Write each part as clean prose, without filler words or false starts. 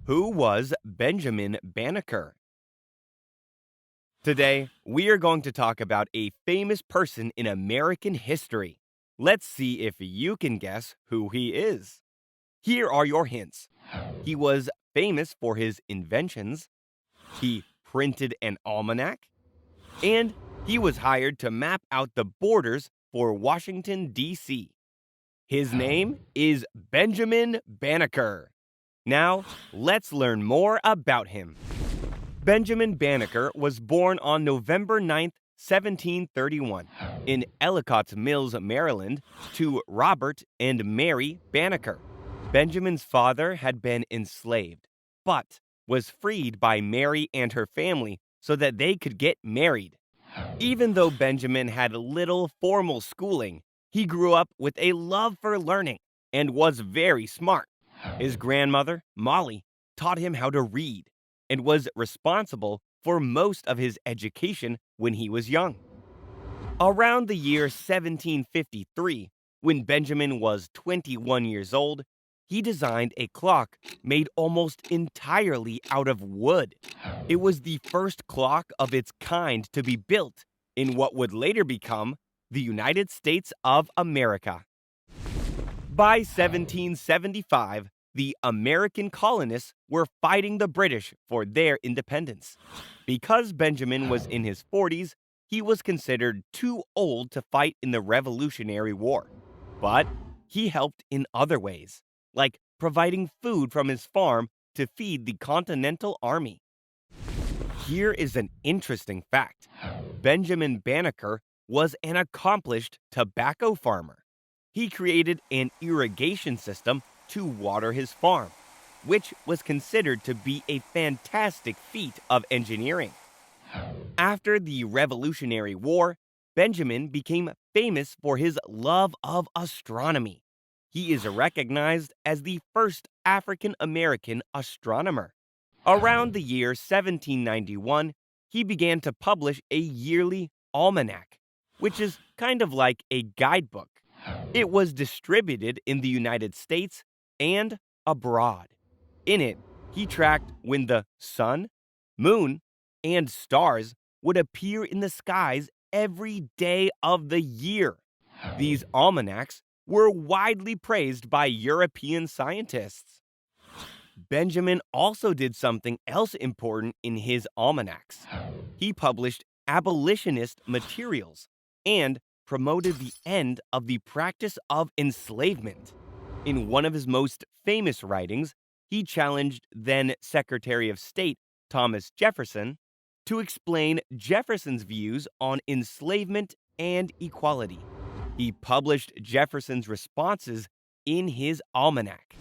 Who was Benjamin Banneker? Today, we are going to talk about a famous person in American history. Let's see if you can guess who he is. Here are your hints. He was famous for his inventions, he printed an almanac, and he was hired to map out the borders for Washington, D.C. His name is Benjamin Banneker. Now, let's learn more about him. Benjamin Banneker was born on November 9, 1731, in Ellicott's Mills, Maryland, to Robert and Mary Banneker. Benjamin's father had been enslaved, but was freed by Mary and her family so that they could get married. Even though Benjamin had little formal schooling, he grew up with a love for learning and was very smart. His grandmother, Molly, taught him how to read and was responsible for most of his education when he was young. Around the year 1753, when Benjamin was 21 years old, he designed a clock made almost entirely out of wood. It was the first clock of its kind to be built in what would later become the United States of America. By 1775, the American colonists were fighting the British for their independence. Because Benjamin was in his 40s, he was considered too old to fight in the Revolutionary War. But he helped in other ways, like providing food from his farm to feed the Continental Army. Here is an interesting fact. Benjamin Banneker was an accomplished tobacco farmer. He created an irrigation system to water his farm, which was considered to be a fantastic feat of engineering. After the Revolutionary War, Benjamin became famous for his love of astronomy. He is recognized as the first African-American astronomer. Around the year 1791, he began to publish a yearly almanac, which is kind of like a guidebook. It was distributed in the United States and abroad. In it, he tracked when the sun, moon, and stars would appear in the skies every day of the year. These almanacs were widely praised by European scientists. Benjamin also did something else important in his almanacs. He published abolitionist materials and promoted the end of the practice of enslavement. In one of his most famous writings, he challenged then Secretary of State Thomas Jefferson to explain Jefferson's views on enslavement and equality. He published Jefferson's responses in his almanac.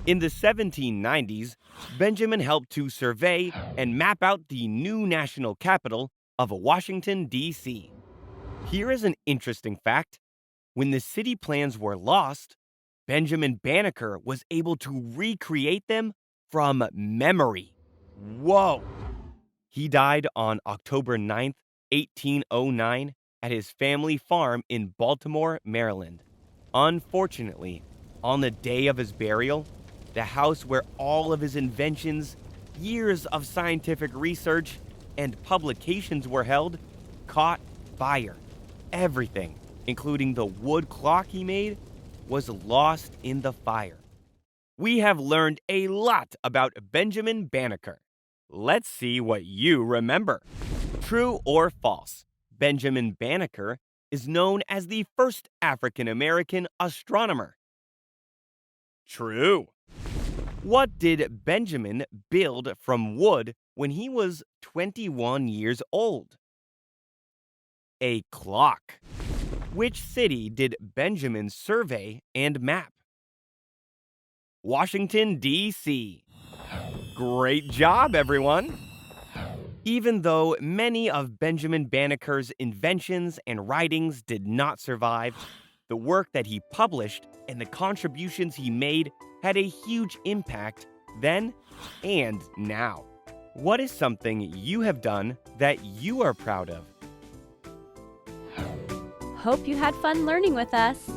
In the 1790s, Benjamin helped to survey and map out the new national capital of Washington, D.C. Here is an interesting fact. When the city plans were lost, Benjamin Banneker was able to recreate them from memory. Whoa! He died on October 9, 1809, at his family farm in Baltimore, Maryland. Unfortunately, on the day of his burial, the house where all of his inventions, years of scientific research, and publications were held, caught fire. Everything, including the wood clock he made, was lost in the fire. We have learned a lot about Benjamin Banneker. Let's see what you remember. True or false? Benjamin Banneker is known as the first African-American astronomer. True. What did Benjamin build from wood when he was 21 years old? A clock. Which city did Benjamin survey and map? Washington, D.C. Great job, everyone! Even though many of Benjamin Banneker's inventions and writings did not survive, the work that he published and the contributions he made had a huge impact then and now. What is something you have done that you are proud of? Hope you had fun learning with us.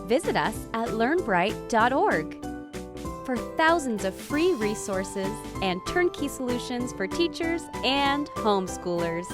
Visit us at learnbright.org. for thousands of free resources and turnkey solutions for teachers and homeschoolers.